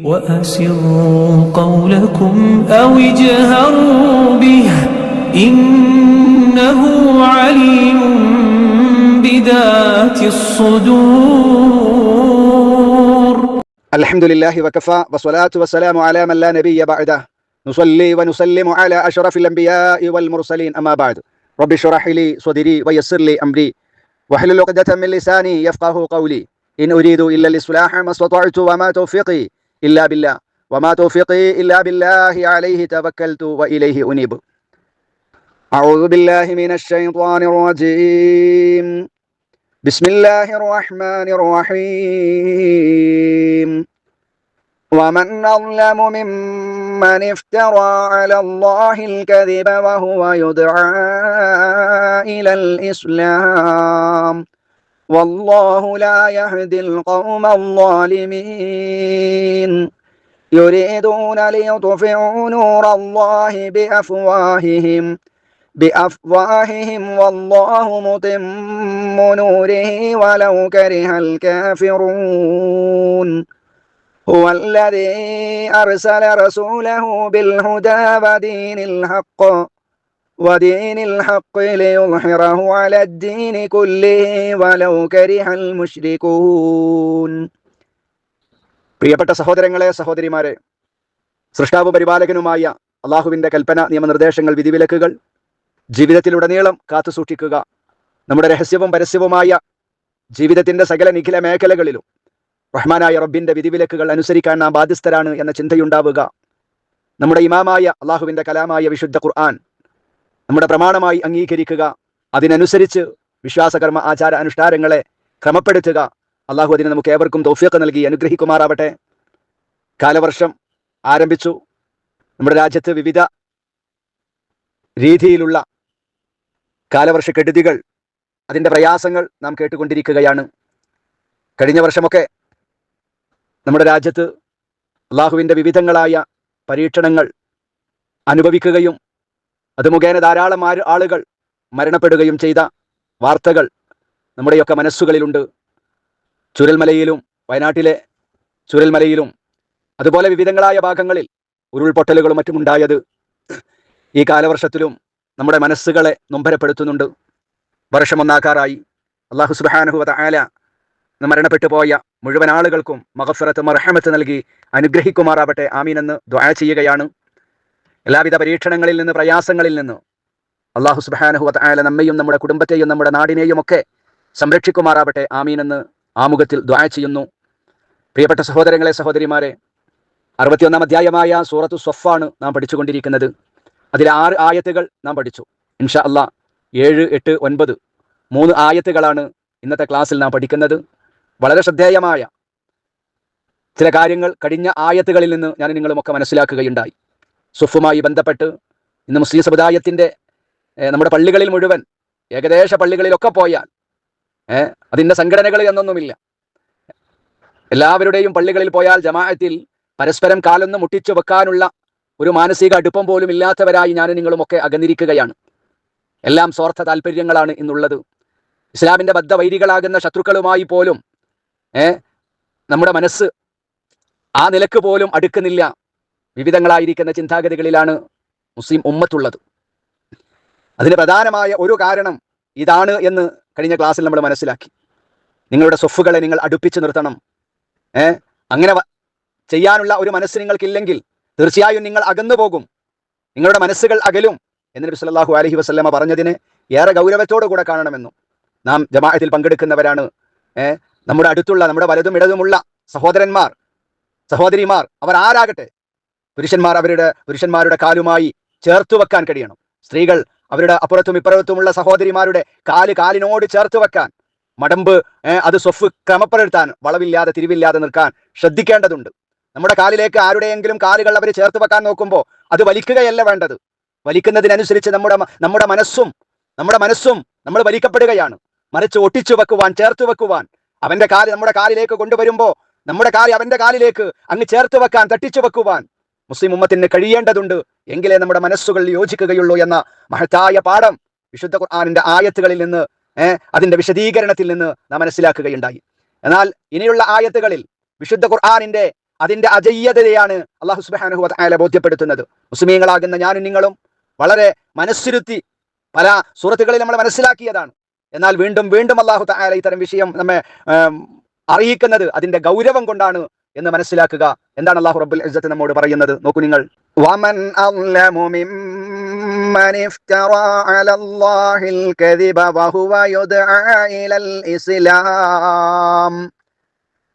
وأسروا قولكم أو اجهروا به إنه عليم بذات الصدور. الحمد لله وكفى والصلاة والسلام على من لا نبي بعده نصلي ونسلم على أشرف الأنبياء والمرسلين أما بعد رب اشرح لي صدري ويسر لي أمري واحلل عقدة من لساني يفقه قولي إن أريد إلا الإصلاح ما استطعت وما توفيقي إلا بالله عليه توكلت وإليه أنيب. أعوذ بالله من الشيطان الرجيم. بسم الله الرحمن الرحيم. ومن أظلم ممن افترى على الله الكذب وهو يدعى إلى الإسلام والله لا يهدي القوم الظالمين. يريدون ليطفئوا نور الله بأفواههم والله متم نوره ولو كره الكافرون. هو الذي أرسل رسوله بالهدى ودين الحق ليظهره على الدين كله ولو كره المشركون. പ്രിയപ്പെട്ട സഹോദരങ്ങളെ, സഹോദരിമാരെ, സൃഷ്ടാവ് പരിപാലകനുമായ അള്ളാഹുവിൻ്റെ കൽപ്പന, നിയമനിർദ്ദേശങ്ങൾ, വിധിവിലക്കുകൾ ജീവിതത്തിലുടനീളം കാത്തുസൂക്ഷിക്കുക. നമ്മുടെ രഹസ്യവും പരസ്യവുമായ ജീവിതത്തിൻ്റെ സകല നിഖില മേഖലകളിലും റഹ്മാനായ റബ്ബിൻ്റെ വിധിവിലക്കുകൾ അനുസരിക്കാൻ നാം ബാധ്യസ്ഥരാണ് എന്ന ചിന്തയുണ്ടാവുക. നമ്മുടെ ഇമാമായ അള്ളാഹുവിൻ്റെ കലാമായ വിശുദ്ധ ഖുർആൻ നമ്മുടെ പ്രമാണമായി അംഗീകരിക്കുക. അതിനനുസരിച്ച് വിശ്വാസകർമ്മ ആചാര അനുഷ്ഠാനങ്ങളെ ക്രമപ്പെടുത്തുക. അള്ളാഹു അതിന് നമുക്ക് ഏവർക്കും തൗഫീഖ് നൽകി അനുഗ്രഹിക്കുമാറാവട്ടെ. കാലവർഷം ആരംഭിച്ചു. നമ്മുടെ രാജ്യത്ത് വിവിധ രീതിയിലുള്ള കാലവർഷക്കെടുതികൾ, അതിൻ്റെ പ്രയാസങ്ങൾ നാം കേട്ടുകൊണ്ടിരിക്കുകയാണ്. കഴിഞ്ഞ വർഷമൊക്കെ നമ്മുടെ രാജ്യത്ത് അള്ളാഹുവിൻ്റെ വിവിധങ്ങളായ പരീക്ഷണങ്ങൾ അനുഭവിക്കുകയും അത് മുഖേന ധാരാളം ആളുകൾ മരണപ്പെടുകയും ചെയ്ത വാർത്തകൾ നമ്മുടെയൊക്കെ മനസ്സുകളിലുണ്ട്. ചുരൽമലയിലും, വയനാട്ടിലെ ചുരൽമലയിലും അതുപോലെ വിവിധങ്ങളായ ഭാഗങ്ങളിൽ ഉരുൾപൊട്ടലുകളും മറ്റുമുണ്ടായത് ഈ കാലവർഷത്തിലും നമ്മുടെ മനസ്സുകളെ നൊമ്പരപ്പെടുത്തുന്നുണ്ട്. വർഷമൊന്നാക്കാറായി. അള്ളാഹു സുബ്ഹാനഹു വ തആല മരണപ്പെട്ടു പോയ മുഴുവൻ ആളുകൾക്കും മഗ്ഫിറത്ത്, മർഹമത്ത് നൽകി അനുഗ്രഹിക്കുമാറാവട്ടെ. ആമീൻ എന്ന് ദുആ ചെയ്യുകയാണ്. എല്ലാവിധ പരീക്ഷണങ്ങളിൽ നിന്ന്, പ്രയാസങ്ങളിൽ നിന്ന് അള്ളാഹു സുബ്ഹാനഹു വ തആല നമ്മയും നമ്മുടെ കുടുംബത്തെയും നമ്മുടെ നാടിനെയും ഒക്കെ സംരക്ഷിക്കുമാറാവട്ടെ. ആമീൻ എന്ന് ആമുഖത്തിൽ ദുആ ചെയ്യുന്നു. പ്രിയപ്പെട്ട സഹോദരങ്ങളെ, സഹോദരിമാരെ, 61-ാം അധ്യായമായ സൂറത്തു സ്വഫാണ് നാം പഠിച്ചുകൊണ്ടിരിക്കുന്നത്. അതിൽ 6 ആയത്തുകൾ നാം പഠിച്ചു. ഇൻഷാ അല്ലാഹ് 7, 8, 9 3 ആയത്തുകളാണ് ഇന്നത്തെ ക്ലാസ്സിൽ നാം പഠിക്കുന്നത്. വളരെ ശ്രദ്ധേയമായ ചില കാര്യങ്ങൾ കഴിഞ്ഞ ആയത്തുകളിൽ നിന്ന് ഞാൻ നിങ്ങളുമൊക്കെ മനസ്സിലാക്കുകയുണ്ടായി. സുഫുമായി ബന്ധപ്പെട്ട് ഇന്ന് മുസ്ലിം സമുദായത്തിൻ്റെ നമ്മുടെ പള്ളികളിൽ മുഴുവൻ, ഏകദേശ പള്ളികളിലൊക്കെ പോയാൽ അതിൻ്റെ സംഘടനകൾ എന്നൊന്നുമില്ല. എല്ലാവരുടെയും പള്ളികളിൽ പോയാൽ ജമാഅത്തിൽ പരസ്പരം കാലൊന്ന് മുട്ടിച്ചു വെക്കാനുള്ള ഒരു മാനസിക അടുപ്പം പോലും ഇല്ലാത്തവരായി ഞാൻ നിങ്ങളുമൊക്കെ അകന്നിരിക്കുകയാണ്. എല്ലാം സ്വാർത്ഥ താല്പര്യങ്ങളാണ് ഇന്നുള്ളത്. ഇസ്ലാമിൻ്റെ ബദ്ധവൈരികളാകുന്ന ശത്രുക്കളുമായി പോലും നമ്മുടെ മനസ്സ് ആ നിലക്ക് പോലും അടുക്കുന്നില്ല. വിവിധങ്ങളായിരിക്കുന്ന ചിന്താഗതികളിലാണ് മുസ്ലിം ഉമ്മത്തുള്ളത്. അതിന് പ്രധാനമായ ഒരു കാരണം ഇതാണ് എന്ന് കഴിഞ്ഞ ക്ലാസ്സിൽ നമ്മൾ മനസ്സിലാക്കി. നിങ്ങളുടെ സ്വഫുകളെ നിങ്ങൾ അടുപ്പിച്ച് നിർത്തണം. അങ്ങനെ ചെയ്യാനുള്ള ഒരു മനസ്സ് നിങ്ങൾക്കില്ലെങ്കിൽ തീർച്ചയായും നിങ്ങൾ അകന്നു പോകും, നിങ്ങളുടെ മനസ്സുകൾ അകലും എന്ന് നബി സല്ലല്ലാഹു അലൈഹി വസല്ലമ പറഞ്ഞതിന് ഏറെ ഗൗരവത്തോടു കൂടെ കാണണമെന്നും. നാം ജമാഅത്തിൽ പങ്കെടുക്കുന്നവരാണ്. നമ്മുടെ അടുത്തുള്ള, നമ്മുടെ വലതും ഇടതുമുള്ള സഹോദരന്മാർ, സഹോദരിമാർ, അവർ ആരാകട്ടെ, പുരുഷന്മാരുടെ കാലുമായി ചേർത്തു വെക്കാൻ കഴിയണം. സ്ത്രീകൾ അവരുടെ അപ്പുറത്തും ഇപ്പുറത്തുമുള്ള സഹോദരിമാരുടെ കാലിനോട് ചേർത്ത് വെക്കാൻ, മടമ്പ് അത് സ്വഫ് ക്രമപ്പെടുത്താൻ, വളവില്ലാതെ തിരിവില്ലാതെ നിൽക്കാൻ ശ്രദ്ധിക്കേണ്ടതുണ്ട്. നമ്മുടെ കാലിലേക്ക് ആരുടെയെങ്കിലും കാലുകൾ അവർ ചേർത്ത് വെക്കാൻ നോക്കുമ്പോൾ അത് വലിക്കുകയല്ല വേണ്ടത്. വലിക്കുന്നതിനനുസരിച്ച് നമ്മുടെ മനസ്സും നമ്മൾ വലിക്കപ്പെടുകയാണ്. മറിച്ച് ഒട്ടിച്ചു വെക്കുവാൻ, ചേർത്ത് വെക്കുവാൻ, അവന്റെ കാല് നമ്മുടെ കാലിലേക്ക് കൊണ്ടുവരുമ്പോൾ നമ്മുടെ കാല് അവന്റെ കാലിലേക്ക് അങ്ങ് ചേർത്ത് വെക്കാൻ, തട്ടിച്ചു വെക്കുവാൻ മുസ്ലിം ഉമ്മത്തിന് കഴിയേണ്ടതുണ്ട്. എങ്കിലേ നമ്മുടെ മനസ്സുകൾ യോജിക്കുകയുള്ളൂ എന്ന മഹത്തായ പാഠം വിശുദ്ധ ഖുർആനിന്റെ ആയത്തുകളിൽ നിന്ന്, അതിന്റെ വിശദീകരണത്തിൽ നിന്ന് നാം മനസ്സിലാക്കുകയുണ്ടായി. എന്നാൽ ഇനിയുള്ള ആയത്തുകളിൽ വിശുദ്ധ ഖുർആനിന്റെ അതിന്റെ അജയ്യതയാണ് അല്ലാഹു സുബ്ഹാനഹു വ തആല ബോധ്യപ്പെടുത്തുന്നത്. മുസ്ലിമീങ്ങളാകുന്ന ഞാനും നിങ്ങളും വളരെ മനസ്സിരുത്തി പല സൂറത്തുകളിൽ നമ്മൾ മനസ്സിലാക്കിയതാണ്. എന്നാൽ വീണ്ടും വീണ്ടും അല്ലാഹു തആല ഇത്തരം വിഷയം നമ്മെ അറിയിക്കുന്നത് അതിന്റെ ഗൗരവം കൊണ്ടാണ് എന്ന് മനസ്സിലാക്കുക. എന്താണ് അല്ലാഹു റബ്ബുൽ ഇസ്സത്ത് നമ്മോട് പറയുന്നത്? നോക്കൂ നിങ്ങൾ. വമൻ അസ്ലമു മിമ്മൻ ഇഫ്തറാ അലല്ലാഹിൽ കദിബ വഹുവ യുദ്ആ ഇലൽ ഇസ്ലാം.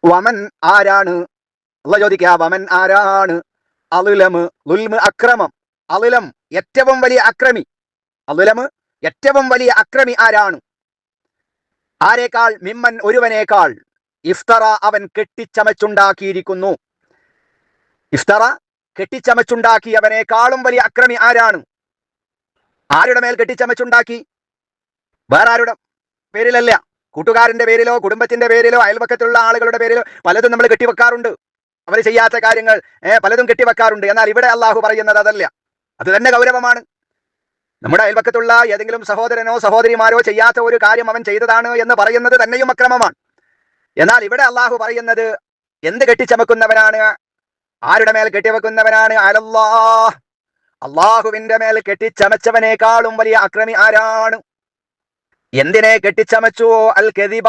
വമൻ ആരാണ്? അല്ലാഹു ചോദിക്കുക, വമൻ ആരാണ്? അൽലമ്, ളുൽമ് അക്രമം, അൽലം ഏറ്റവും വലിയ അക്രമി, അൽലമ് ഏറ്റവും വലിയ അക്രമി ആരാണ്? ആരേക്കാൾ? മിമ്മൻ ഒരുവനേക്കാൾ, ഇഫ്തറ അവൻ കെട്ടിച്ചമച്ചുണ്ടാക്കിയിരിക്കുന്നു. ഇഫ്തറ കെട്ടിച്ചമച്ചുണ്ടാക്കിയവനേക്കാളും വലിയ അക്രമി ആരാണ്? ആരുടെ മേൽ കെട്ടിച്ചമച്ചുണ്ടാക്കി? വേറെ ആരുടെ പേരിലല്ല, കൂട്ടുകാരന്റെ പേരിലോ കുടുംബത്തിന്റെ പേരിലോ അയൽപക്കത്തുള്ള ആളുകളുടെ പേരിലോ പലതും നമ്മൾ കെട്ടിവെക്കാറുണ്ട്. അവർ ചെയ്യാത്ത കാര്യങ്ങൾ പലതും കെട്ടിവെക്കാറുണ്ട്. എന്നാൽ ഇവിടെ അള്ളാഹു പറയുന്നത് അതല്ല. അത് തന്നെ ഗൗരവമാണ്. നമ്മുടെ അയൽപക്കത്തുള്ള ഏതെങ്കിലും സഹോദരനോ സഹോദരിമാരോ ചെയ്യാത്ത ഒരു കാര്യം അവൻ ചെയ്തതാണ് എന്ന് പറയുന്നത് തന്നെയും അക്രമമാണ്. എന്നാൽ ഇവിടെ അള്ളാഹു പറയുന്നത് എന്ത് കെട്ടിച്ചമക്കുന്നവനാണ്? ആരുടെ മേൽ കെട്ടിവെക്കുന്നവനാണ്? അലല്ലാഹ്, അള്ളാഹുവിന്റെ മേൽ കെട്ടിച്ചമച്ചവനേക്കാളും വലിയ അക്രമി ആരാണ്? എന്തിനെ കെട്ടിച്ചമച്ചു? അൽ കദിബ,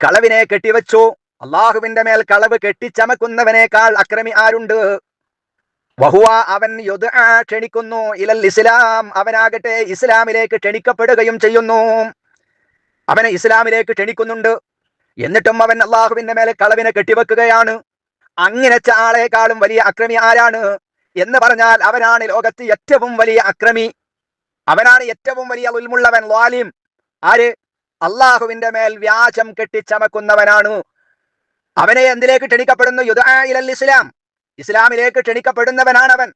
കളവിനെ കെട്ടിവെച്ചു. അള്ളാഹുവിന്റെ മേൽ കളവ് കെട്ടിച്ചമക്കുന്നവനേക്കാൾ അക്രമി ആരുണ്ട്? വഹുവ അവൻ യുദ്ആ ക്ഷണിക്കുന്നു, ഇലൽ ഇസ്ലാം അവനാകട്ടെ ഇസ്ലാമിലേക്ക് ക്ഷണിക്കപ്പെടുകയും ചെയ്യുന്നു. അവനെ ഇസ്ലാമിലേക്ക് ക്ഷണിക്കുന്നുണ്ട്. എന്നിട്ടും അവൻ അള്ളാഹുവിന്റെ മേലെ കളവിനെ കെട്ടിവെക്കുകയാണ്. അങ്ങനെച്ച ആളെക്കാളും വലിയ അക്രമി ആരാണ് എന്ന് പറഞ്ഞാൽ അവനാണ് ലോകത്ത് ഏറ്റവും വലിയ അക്രമി. അവനാണ് ഏറ്റവും വലിയ ഉൽമുള്ളവൻ, ളാലിം. ആര്? അള്ളാഹുവിന്റെ മേൽ വ്യാജം കെട്ടിച്ചമക്കുന്നവനാണ്. അവനെ എന്തിലേക്ക് ക്ഷണിക്കപ്പെടുന്നു? യുദ്ആ ഇലൽ ഇസ്ലാം, ഇസ്ലാമിലേക്ക് ക്ഷണിക്കപ്പെടുന്നവനാണ് അവൻ.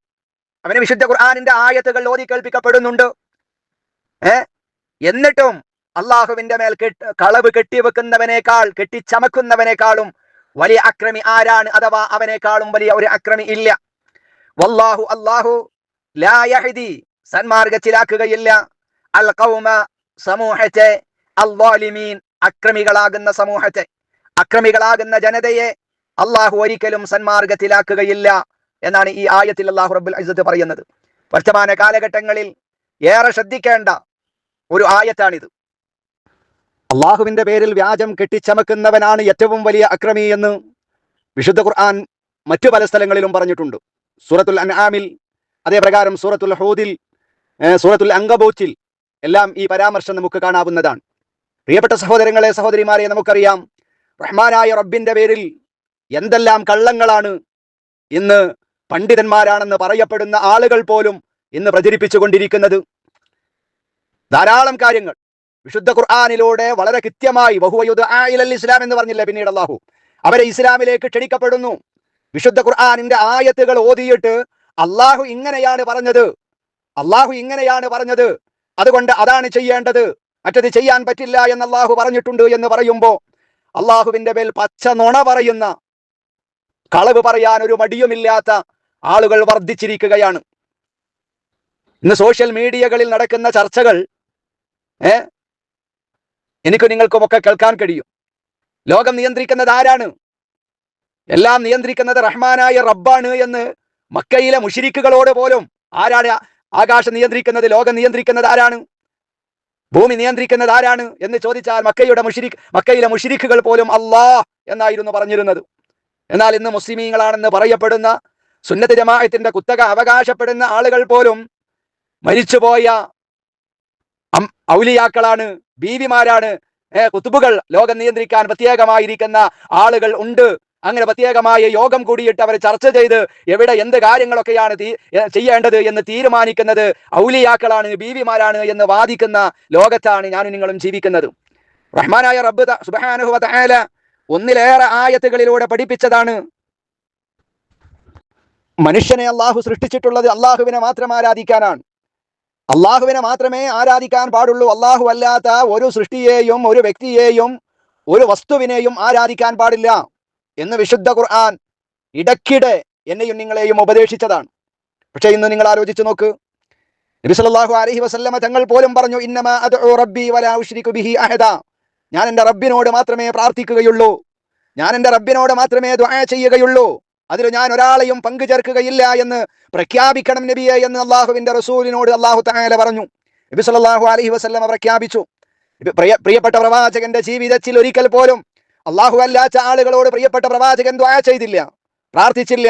അവന് വിശുദ്ധ ഖുർആനിന്റെ ആയത്തുകൾ ഓതി കേൾപ്പിക്കപ്പെടുന്നുണ്ട്. എന്നിട്ടും അള്ളാഹുവിന്റെ മേൽ കളവ് കെട്ടിവെക്കുന്നവനേക്കാൾ, കെട്ടിച്ചമക്കുന്നവനേക്കാളും വലിയ അക്രമി ആരാണ്? അഥവാ അവനേക്കാളും വലിയ ഒരു അക്രമി ഇല്ല. വല്ലാഹു, അല്ലാഹു ലാ യഹ്ദി സന്മാർഗത്തിലാക്കുകയില്ല, അൽ ഖൗമ സമൂഹത്തെ, അൽവാലിമീൻ അക്രമികളാകുന്ന സമൂഹത്തെ, അക്രമികളാകുന്ന ജനതയെ അള്ളാഹു ഒരിക്കലും സന്മാർഗത്തിലാക്കുകയില്ല എന്നാണ് ഈ ആയത്തിൽ അല്ലാഹു റബ്ബുൽ ഇസ്സത്ത് പറയുന്നത്. വർത്തമാന കാലഘട്ടങ്ങളിൽ ഏറെ ശ്രദ്ധിക്കേണ്ട ഒരു ആയത്താണിത്. അള്ളാഹുവിന്റെ പേരിൽ വ്യാജം കെട്ടിച്ചമക്കുന്നവനാണ് ഏറ്റവും വലിയ അക്രമി എന്ന് വിശുദ്ധ ഖുർആൻ മറ്റു പല സ്ഥലങ്ങളിലും പറഞ്ഞിട്ടുണ്ട്. സൂറത്തുൽ അൻആമിൽ, അതേപ്രകാരം സൂറത്തുൽ ഹൂദിൽ, സൂറത്തുൽ അങ്കബൂത്തിൽ എല്ലാം ഈ പരാമർശം നമുക്ക് കാണാവുന്നതാണ്. പ്രിയപ്പെട്ട സഹോദരങ്ങളെ, സഹോദരിമാരെ, നമുക്കറിയാം റഹ്മാനായ റബ്ബിന്റെ പേരിൽ എന്തെല്ലാം കള്ളങ്ങളാണ് ഇന്ന് പണ്ഡിതന്മാരാണെന്ന് പറയപ്പെടുന്ന ആളുകൾ പോലും ഇന്ന് പ്രചരിപ്പിച്ചു കൊണ്ടിരിക്കുന്നത്. ധാരാളം കാര്യങ്ങൾ വിശുദ്ധ ഖുർആനിലൂടെ വളരെ കൃത്യമായി വഹുവ യുദ്ആ ഇലൽ ഇസ്ലാം എന്ന് പറഞ്ഞില്ലേ പിന്നീട് അള്ളാഹു അവരെ ഇസ്ലാമിലേക്ക് ക്ഷണിക്കപ്പെടുന്നു. വിശുദ്ധ ഖുർആനിന്റെ ആയത്തുകൾ ഓതിയിട്ട് അള്ളാഹു ഇങ്ങനെയാണ് പറഞ്ഞത്, അള്ളാഹു ഇങ്ങനെയാണ് പറഞ്ഞത്, അതുകൊണ്ട് അതാണ് ചെയ്യേണ്ടത്, മറ്റത് ചെയ്യാൻ പറ്റില്ല എന്ന് അള്ളാഹു പറഞ്ഞിട്ടുണ്ട് എന്ന് പറയുമ്പോ അള്ളാഹുവിന്റെ മേൽ പച്ച നുണ പറയുന്ന, കളവ് പറയാൻ ഒരു മടിയുമില്ലാത്ത ആളുകൾ വർദ്ധിച്ചിരിക്കുകയാണ്. ഇന്ന് സോഷ്യൽ മീഡിയകളിൽ നടക്കുന്ന ചർച്ചകൾ എനിക്ക് നിങ്ങൾക്കുമൊക്കെ കേൾക്കാൻ കഴിയും. ലോകം നിയന്ത്രിക്കുന്നത് ആരാണ്? എല്ലാം നിയന്ത്രിക്കുന്നത് റഹ്മാനായ റബ്ബാണ് എന്ന് മക്കയിലെ മുശ്രിക്കുകളോട് പോലും, ആരാണ് ആകാശം നിയന്ത്രിക്കുന്നത്, ലോകം നിയന്ത്രിക്കുന്നത് ആരാണ്, ഭൂമി നിയന്ത്രിക്കുന്നത് ആരാണ് എന്ന് ചോദിച്ചാൽ മക്കയിലെ മുശ്രിക്കുകൾ പോലും അല്ലാഹ് എന്നായിരുന്നു പറഞ്ഞിരുന്നത്. എന്നാൽ ഇന്ന് മുസ്ലിമീങ്ങളാണെന്ന് പറയപ്പെടുന്ന സുന്നത്ത് ജമാഅത്തിന്റെ കുത്തക അവകാശപ്പെടുന്ന ആളുകൾ പോലും മരിച്ചുപോയ ഔലിയാക്കളാണ്, ബീവിമാരാണ്, കുത്തുബുകൾ, ലോകം നിയന്ത്രിക്കാൻ പ്രത്യേകമായിരിക്കുന്ന ആളുകൾ ഉണ്ട്. അങ്ങനെ പ്രത്യേകമായ യോഗം കൂടിയിട്ട് അവർ ചർച്ച ചെയ്ത് എവിടെ എന്ത് കാര്യങ്ങളൊക്കെയാണ് ചെയ്യേണ്ടത് എന്ന് തീരുമാനിക്കുന്നത് ഔലിയാക്കളാണ്, ബീവിമാരാണ് എന്ന് വാദിക്കുന്ന ലോകത്താണ് ഞാനും നിങ്ങളും ജീവിക്കുന്നത്. റഹ്മാനായ റബ്ബ് സുബ്ഹാനഹു വ തആല ഒന്നിലേറെ ആയത്തുകളിലൂടെ പഠിപ്പിച്ചതാണ് മനുഷ്യനെ അള്ളാഹു സൃഷ്ടിച്ചിട്ടുള്ളത് അള്ളാഹുവിനെ മാത്രം ആരാധിക്കാനാണ്. അള്ളാഹുവിനെ മാത്രമേ ആരാധിക്കാൻ പാടുള്ളൂ. അള്ളാഹു അല്ലാത്ത ഒരു സൃഷ്ടിയെയും ഒരു വ്യക്തിയെയും ഒരു വസ്തുവിനെയും ആരാധിക്കാൻ പാടില്ല എന്ന് വിശുദ്ധ ഖുർആൻ ഇടയ്ക്കിടെ എന്നെയും നിങ്ങളെയും ഉപദേശിച്ചതാണ്. പക്ഷേ ഇന്ന് നിങ്ങൾ ആലോചിച്ച് നോക്ക്, നബി സല്ലല്ലാഹു അലൈഹി വസല്ലമ തങ്ങൾ പോലും പറഞ്ഞു, ഇന്നമാ അദ്ഉ റബ്ബി വലാ ഉശ്രികു ബിഹി അഹദ, ഞാൻ എൻ്റെ റബ്ബിനോട് മാത്രമേ പ്രാർത്ഥിക്കുകയുള്ളൂ, ഞാൻ എൻ്റെ റബ്ബിനോട് മാത്രമേ ദുആ ചെയ്യുകയുള്ളൂ, അതിൽ ഞാൻ ഒരാളെയും പങ്കു ചേർക്കുകയില്ല എന്ന് പ്രഖ്യാപിക്കണം നബിയെ എന്ന് അള്ളാഹുവിന്റെ റസൂലിനോട് അള്ളാഹു തആല പറഞ്ഞു. നബി സല്ലല്ലാഹു അലൈഹി വസല്ലം പ്രഖ്യാപിച്ചു. പ്രിയപ്പെട്ട പ്രവാചകന്റെ ജീവിതത്തിൽ ഒരിക്കൽ പോലും അള്ളാഹു അല്ലാത്ത ആളുകളോട് പ്രിയപ്പെട്ട പ്രവാചകൻ ദുആ ചെയ്തില്ല, പ്രാർത്ഥിച്ചില്ല.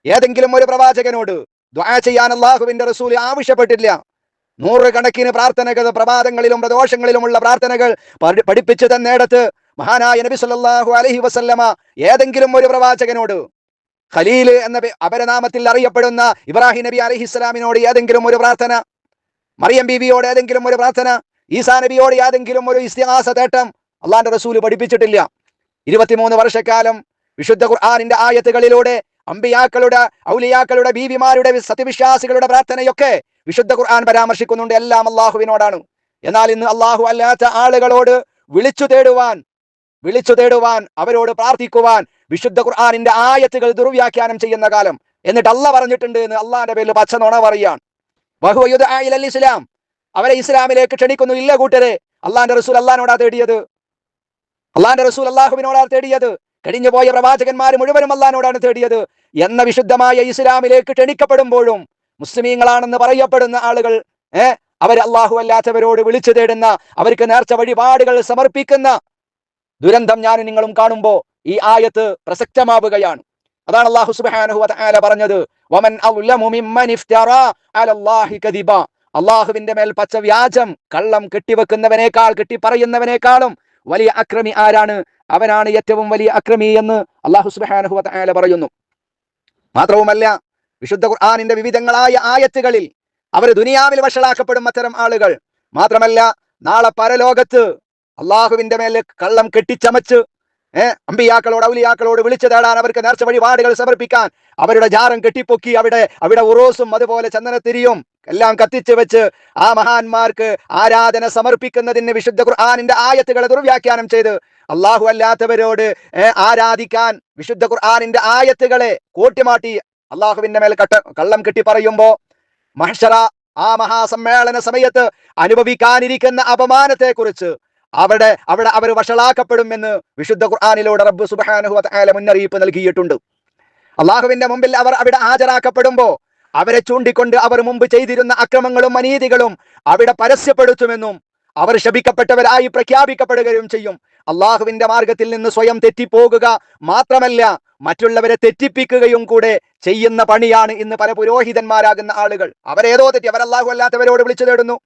ഏതെങ്കിലും ഒരു പ്രവാചകനോട് ദുആ ചെയ്യാൻ അള്ളാഹുവിന്റെ റസൂൽ ആവശ്യപ്പെട്ടില്ല. നൂറുകണക്കിന് പ്രാർത്ഥനകൾ, പ്രഭാതങ്ങളിലും പ്രദോഷങ്ങളിലുമുള്ള പ്രാർത്ഥനകൾ പഠിപ്പിച്ചു തന്നിടത്ത് മഹാനായ നബി സല്ലല്ലാഹു അലൈഹി വസല്ലമ ഏതെങ്കിലും ഒരു പ്രവാചകനോട്, ഖലീൽ എന്ന അപരനാമത്തിൽ അറിയപ്പെടുന്ന ഇബ്രാഹിം നബി അലൈഹിസ്സലാമിനോട് ഏതെങ്കിലും ഒരു പ്രാർത്ഥന, മറിയം ബീവിയോട് ഏതെങ്കിലും ഒരു പ്രാർത്ഥന, ഈസാ നബിയോട് ഏതെങ്കിലും ഒരു ഇസ്തിഗാസ തേട്ടം അള്ളാന്റെ റസൂൽ പഠിപ്പിച്ചിട്ടില്ല. 23 വർഷക്കാലം വിശുദ്ധ ഖുർആനിന്റെ ആയത്തുകളിലൂടെ അമ്പിയാക്കളുടെ, ഔലിയാക്കളുടെ, ബീവിമാരുടെ, സത്യവിശ്വാസികളുടെ പ്രാർത്ഥനയൊക്കെ വിശുദ്ധ ഖുർആൻ പരാമർശിക്കുന്നുണ്ട്. എല്ലാം അള്ളാഹുവിനോടാണ്. എന്നാൽ ഇന്ന് അള്ളാഹു അല്ലാത്ത ആളുകളോട് വിളിച്ചു തേടുവാൻ, അവരോട് പ്രാർത്ഥിക്കുവാൻ വിശുദ്ധ ഖുർആനിന്റെ ആയത്തുകൾ ദുർവ്യാഖ്യാനം ചെയ്യുന്ന കാലം. എന്നിട്ട് അള്ളാഹ് പറഞ്ഞിട്ടുണ്ട് എന്ന് അള്ളാഹിന്റെ പേരിൽ പച്ച നുണ പറയാൻ. വഹുവ യുദ്ആ ഇലൽ ഇസ്ലാം, അവരെ ഇസ്ലാമിലേക്ക് ക്ഷണിക്കുന്നു. ഇല്ല കൂട്ടരെ, അള്ളാന്റെ റസൂൽ അള്ളാഹിനോടാ തേടിയത്, അള്ളാന്റെ റസൂൽ അള്ളാഹുവിനോടാണ് തേടിയത്. കഴിഞ്ഞു പോയ പ്രവാചകന്മാർ മുഴുവനും അള്ളാഹിനോടാണ് തേടിയത്. എന്ന വിശുദ്ധമായ ഇസ്ലാമിലേക്ക് ക്ഷണിക്കപ്പെടുമ്പോഴും മുസ്ലിമീങ്ങളാണെന്ന് പറയപ്പെടുന്ന ആളുകൾ അവർ അള്ളാഹു അല്ലാത്തവരോട് വിളിച്ചു തേടുന്ന, അവർക്ക് നേർച്ച വഴിപാടുകൾ സമർപ്പിക്കുന്ന ദുരന്തം ഞാനും നിങ്ങളും കാണുമ്പോൾ ഈ ആയത്ത് പ്രസക്തമാവുകയാണ്. അതാണ് അല്ലാഹു സുബ്ഹാനഹു വ തആല പറഞ്ഞത്, വമൻ അളമു മിമ്മൻ ഇഫ്തറാ അലല്ലാഹി കദിബ. അള്ളാഹുവിന്റെ മേൽ പച്ച വ്യാജം, കള്ളം കെട്ടിവെക്കുന്നവനേക്കാൾ, കെട്ടിപ്പറയുന്നവനേക്കാളും വലിയ അക്രമി ആരാണ്? അവനാണ് ഏറ്റവും വലിയ അക്രമി എന്ന് അല്ലാഹു സുബ്ഹാനഹു വ തആല പറയുന്നു. മാത്രവുമല്ല, വിശുദ്ധ ഖുർആനിന്റെ വിവിധങ്ങളായ ആയത്തുകളിൽ അവർ ദുനിയാവിൽ വഷളാക്കപ്പെടും അത്തരം ആളുകൾ. മാത്രമല്ല, നാളെ പരലോകത്ത് അള്ളാഹുവിന്റെ മേലെ കള്ളം കെട്ടിച്ചമച്ച് അമ്പിയാക്കളോട്, ഔലിയാക്കളോട് വിളിച്ചു തേടാൻ, അവർക്ക് നേർച്ച വഴിപാടുകൾ സമർപ്പിക്കാൻ അവരുടെ ജാറം കെട്ടിപ്പൊക്കി അവിടെ ഉറോസും അതുപോലെ ചന്ദനത്തിരിയും എല്ലാം കത്തിച്ചു വെച്ച് ആ മഹാന്മാർക്ക് ആരാധന സമർപ്പിക്കുന്നതിന് വിശുദ്ധ ഖുർആനിന്റെ ആയത്തുകളെ ദുർവ്യാഖ്യാനം ചെയ്ത് അള്ളാഹു അല്ലാത്തവരോട് ആരാധിക്കാൻ വിശുദ്ധ ഖുർആനിന്റെ ആയത്തുകളെ കോട്ടിമാട്ടി അള്ളാഹുവിന്റെ മേൽ കള്ളം കെട്ടി പറയുമ്പോ മഹ്ശറ, ആ മഹാസമ്മേളന സമയത്ത് അനുഭവിക്കാനിരിക്കുന്ന അപമാനത്തെ കുറിച്ച് അവിടെ അവർ വഷളാക്കപ്പെടുമെന്ന് വിശുദ്ധ ഖുർആനിലൂടെ റബ്ബ് സുബ്ഹാനഹു വ തആല മുന്നറിയിപ്പ് നൽകിയിട്ടുണ്ട്. അള്ളാഹുവിന്റെ മുമ്പിൽ അവർ അവിടെ ഹാജരാക്കപ്പെടുമ്പോ അവരെ ചൂണ്ടിക്കൊണ്ട് അവർ മുമ്പ് ചെയ്തിരുന്ന അക്രമങ്ങളും അനീതികളും അവിടെ പരസ്യപ്പെടുത്തുമെന്നും അവർ ശപിക്കപ്പെട്ടവരായി പ്രഖ്യാപിക്കപ്പെടുകയും ചെയ്യും. അള്ളാഹുവിന്റെ മാർഗത്തിൽ നിന്ന് സ്വയം തെറ്റിപ്പോകുക മാത്രമല്ല, മറ്റുള്ളവരെ തെറ്റിപ്പിക്കുകയും കൂടെ ചെയ്യുന്ന പണിയാണ് ഇന്ന് പല പുരോഹിതന്മാരാകുന്ന ആളുകൾ. അവരേതോ തെറ്റി, അവർ അള്ളാഹു അല്ലാത്തവരോട് വിളിച്ചു തേടുന്നു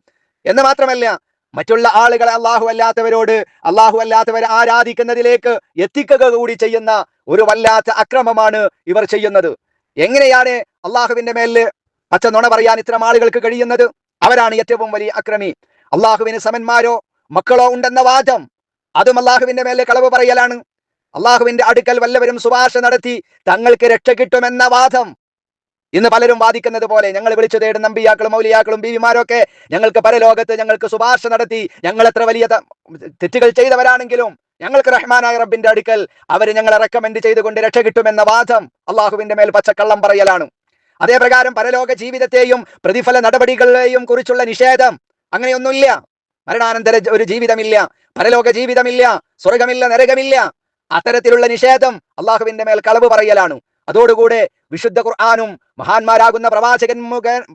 എന്ന് മാത്രമല്ല, മറ്റുള്ള ആളുകളെ അള്ളാഹു അല്ലാത്തവരെ ആരാധിക്കുന്നതിലേക്ക് എത്തിക്കുക കൂടി ചെയ്യുന്ന ഒരു വല്ലാത്ത അക്രമമാണ് ഇവർ ചെയ്യുന്നത്. എങ്ങനെയാണ് അള്ളാഹുവിന്റെ മേലില് പച്ച നുണ പറയാൻ ഇത്തരം ആളുകൾക്ക് കഴിയുന്നത്? അവരാണ് ഏറ്റവും വലിയ അക്രമി. അള്ളാഹുവിന് സമന്മാരോ മക്കളോ ഉണ്ടെന്ന വാദം, അതും അള്ളാഹുവിന്റെ മേലെ കളവ് പറയലാണ്. അള്ളാഹുവിന്റെ അടുക്കൽ വല്ലവരും ശുപാർശ നടത്തി തങ്ങൾക്ക് രക്ഷ കിട്ടുമെന്ന വാദം ഇന്ന് പലരും വാദിക്കുന്നത് പോലെ, ഞങ്ങൾ വിളിച്ചു തേടുന്ന അമ്പിയാക്കളും മൗലിയാക്കളും ബീവിമാരൊക്കെ ഞങ്ങൾക്ക് പരലോകത്ത് ഞങ്ങൾക്ക് ശുപാർശ നടത്തി, ഞങ്ങൾ എത്ര വലിയ തെറ്റുകൾ ചെയ്തവരാണെങ്കിലും ഞങ്ങൾക്ക് റഹ്മാനായ റബ്ബിന്റെ അടുക്കൽ അവർ ഞങ്ങളെ റെക്കമെൻഡ് ചെയ്തുകൊണ്ട് രക്ഷ കിട്ടുമെന്ന വാദം അള്ളാഹുവിന്റെ മേൽ പച്ചക്കള്ളം പറയലാണ്. അതേ പ്രകാരം പരലോക ജീവിതത്തെയും പ്രതിഫല നടപടികളെയും കുറിച്ചുള്ള നിഷേധം, അങ്ങനെയൊന്നുമില്ല. മരണാനന്തര ഒരു ജീവിതമില്ല, പരലോക ജീവിതമില്ല, സ്വർഗമില്ല, നരകമില്ല. അത്തരത്തിലുള്ള നിഷേധം അള്ളാഹുവിന്റെ മേൽ കളവ് പറയലാണ്. അതോടുകൂടെ വിശുദ്ധ ഖുർആനും മഹാന്മാരാകുന്ന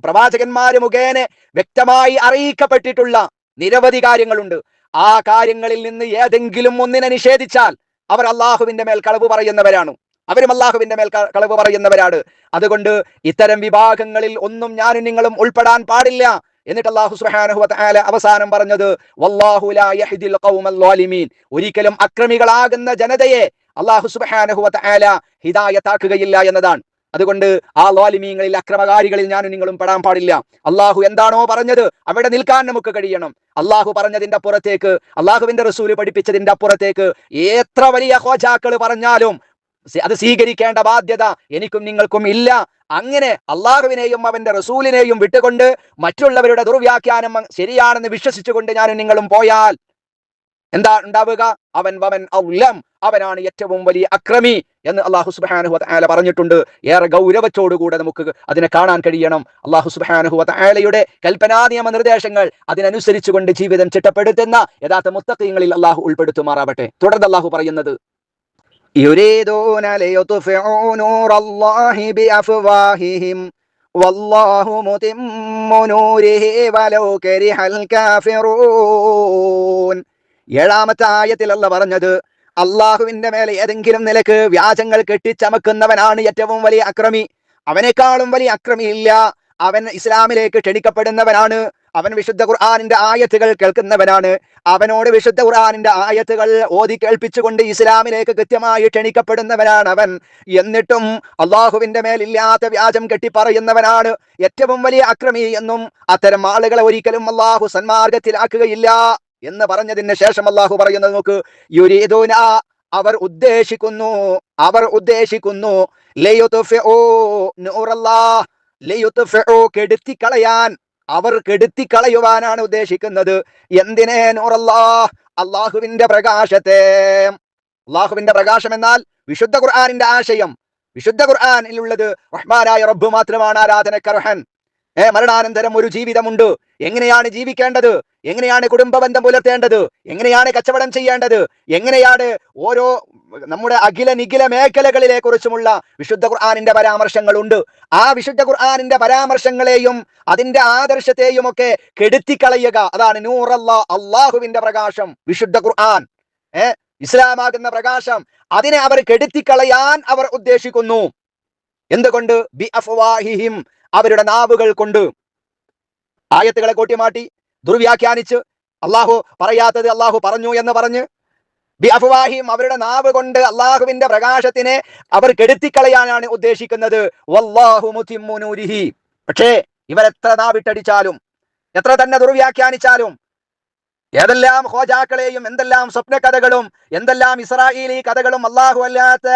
പ്രവാചകന്മാര് മുഖേന വ്യക്തമായി അറിയിക്കപ്പെട്ടിട്ടുള്ള നിരവധി കാര്യങ്ങളുണ്ട്. ആ കാര്യങ്ങളിൽ നിന്ന് ഏതെങ്കിലും ഒന്നിനെ നിഷേധിച്ചാൽ അവർ അള്ളാഹുവിന്റെ മേൽ കളവ് പറയുന്നവരാണ്, അവരും അള്ളാഹുവിന്റെ മേൽ കളവ് പറയുന്നവരാണ്. അതുകൊണ്ട് ഇത്തരം വിഭാഗങ്ങളിൽ ഒന്നും ഞാനും നിങ്ങളും ഉൾപ്പെടാൻ പാടില്ല. എന്നിട്ട് അല്ലാഹു സുബ്ഹാനഹു വ തആല അവസാനം പറഞ്ഞത്, വല്ലാഹു ലാ യഹ്ദിൽ ഖൗമൽ ളാലിമീൻ, ഒരിക്കലും അക്രമികളാകുന്ന ജനതയെ അല്ലാഹു സുബ്ഹാനഹു വ തആല ഹിദായത്താക്കുകയില്ല എന്നതാണ്. അതുകൊണ്ട് ആ ളാലിമീങ്ങളിൽ, അക്രമകാരികളിൽ ഞാനും നിങ്ങളും പെടാൻ പാടില്ല. അള്ളാഹു എന്താണോ പറഞ്ഞത് അവിടെ നിൽക്കാൻ നമുക്ക് കഴിയണം. അള്ളാഹു പറഞ്ഞതിന്റെ അപ്പുറത്തേക്ക്, അള്ളാഹുവിന്റെ റസൂല് പഠിപ്പിച്ചതിന്റെ അപ്പുറത്തേക്ക് എത്ര വലിയ ഖോജാക്കൾ പറഞ്ഞാലും അത് സ്വീകരിക്കേണ്ട ബാധ്യത എനിക്കും നിങ്ങൾക്കും ഇല്ല. അങ്ങനെ അള്ളാഹുവിനെയും അവന്റെ റസൂലിനെയും വിട്ടുകൊണ്ട് മറ്റുള്ളവരുടെ ദുർവ്യാഖ്യാനം ശരിയാണെന്ന് വിശ്വസിച്ചുകൊണ്ട് ഞാനും നിങ്ങളും പോയാൽ എന്താ ഉണ്ടാവുക? അവനാണ് ഏറ്റവും വലിയ അക്രമി എന്ന് അല്ലാഹു സുബ്ഹാനഹു വ തആല പറഞ്ഞിട്ടുണ്ട്. ഏറെ ഗൗരവത്തോടുകൂടെ നമുക്ക് അതിനെ കാണാൻ കഴിയണം. അല്ലാഹു സുബ്ഹാനഹു വ തആലയുടെ കൽപ്പനാ നിയമ നിർദ്ദേശങ്ങൾ അതിനനുസരിച്ചുകൊണ്ട് ജീവിതം ചിട്ടപ്പെടുത്തുന്ന യഥാർത്ഥ മുത്തഖീങ്ങളിൽ അല്ലാഹു ഉൾപ്പെടുത്തുമാറാവട്ടെ. തുടർന്ന് അല്ലാഹു പറയുന്നത്, യുരീദൂന ലിയുത്ഫിഉ നൂറല്ലാഹി ബിഅഫ്വാഹിഹിം വല്ലാഹു മുതിമ്മു നൂരിഹി വലൗ കരിഹൽ കാഫിറൂൻ. ഏഴാമത്തെ ആയത്തിൽ അല്ലാഹു പറഞ്ഞത്, അള്ളാഹുവിന്റെ മേലെ ഏതെങ്കിലും നിലക്ക് വ്യാജങ്ങൾ കെട്ടിച്ചമക്കുന്നവനാണ് ഏറ്റവും വലിയ അക്രമി. അവനേക്കാളും വലിയ അക്രമിയില്ല. അവൻ ഇസ്ലാമിലേക്ക് ക്ഷണിക്കപ്പെടുന്നവനാണ്. അവൻ വിശുദ്ധ ഖുർആനിന്റെ ആയത്തുകൾ കേൾക്കുന്നവനാണ്. അവനോട് വിശുദ്ധ ഖുർആനിന്റെ ആയത്തുകൾ ഓതി കേൾപ്പിച്ചുകൊണ്ട് ഇസ്ലാമിലേക്ക് കൃത്യമായി ക്ഷണിക്കപ്പെടുന്നവനാണ് അവൻ. എന്നിട്ടും അള്ളാഹുവിന്റെ മേലില്ലാത്ത വ്യാജം കെട്ടിപ്പറയുന്നവനാണ് ഏറ്റവും വലിയ അക്രമി എന്നും അത്തരം ആളുകളെ ഒരിക്കലും അള്ളാഹു സന്മാർഗത്തിലാക്കുകയില്ല എന്ന് പറഞ്ഞതിന് ശേഷം അള്ളാഹു പറയുന്നത് നോക്ക്, യുരീദൂന, അവർ ഉദ്ദേശിക്കുന്നു ലയുത്ഫിഉ നൂറല്ലാഹ്, ലയുത്ഫിഉ, കെടുത്തിക്കളയാൻ, അവർ കെടുത്തിക്കളയുവാനാണ് ഉദ്ദേശിക്കുന്നത്. എന്തിനെ? നൂറല്ലാഹ്, അള്ളാഹുവിന്റെ പ്രകാശത്തെ. അള്ളാഹുവിന്റെ പ്രകാശം എന്നാൽ വിശുദ്ധ ഖുർആനിന്റെ ആശയം. വിശുദ്ധ ഖുർആനിലുള്ളത് റഹ്മാനായ റബ്ബ് മാത്രമാണ് ആരാധനക്കർഹൻ. മരണാനന്തരം ഒരു ജീവിതമുണ്ട്. എങ്ങനെയാണ് ജീവിക്കേണ്ടത്, എങ്ങനെയാണ് കുടുംബബന്ധം പുലർത്തേണ്ടത്, എങ്ങനെയാണ് കച്ചവടം ചെയ്യേണ്ടത്, എങ്ങനെയാണ് ഓരോ നമ്മുടെ അഖില നിഖില മേഖലകളിലെ കുറിച്ചുമുള്ള വിശുദ്ധ ഖുർആനിന്റെ പരാമർശങ്ങളുണ്ട്. ആ വിശുദ്ധ ഖുർആനിന്റെ പരാമർശങ്ങളെയും അതിന്റെ ആദർശത്തെയും ഒക്കെ കെടുത്തിക്കളയുക, അതാണ് നൂറല്ലാഹ്, അള്ളാഹുവിന്റെ പ്രകാശം, വിശുദ്ധ ഖുർആൻ, ഇസ്ലാമാകുന്ന പ്രകാശം. അതിനെ അവർ കെടുത്തിക്കളയാൻ അവർ ഉദ്ദേശിക്കുന്നു. എന്തുകൊണ്ട്? ബി അഫ്വാഹിഹിം, അവരുടെ നാവുകൾ കൊണ്ട്. ആയത്തുകളെ കൂട്ടിമാറ്റി ദുർവ്യാഖ്യാനിച്ച് അള്ളാഹു പറയാത്തത് അള്ളാഹു പറഞ്ഞു എന്ന് പറഞ്ഞ് ബി അഫ്വാഹിം, അവരുടെ നാവ് കൊണ്ട് അള്ളാഹുവിന്റെ പ്രകാശത്തിനെ അവർ കെടുത്തിക്കളയാനാണ് ഉദ്ദേശിക്കുന്നത്. വല്ലാഹു മുതിമ്മു നൂരിഹി. പക്ഷേ ഇവരെത്ര നാവിട്ടടിച്ചാലും, എത്ര തന്നെ ദുർവ്യാഖ്യാനിച്ചാലും, ഏതെല്ലാം ഹോജാക്കളെയും എന്തെല്ലാം സ്വപ്ന കഥകളും എന്തെല്ലാം ഇസ്രായേലി കഥകളും അള്ളാഹു അല്ലാത്ത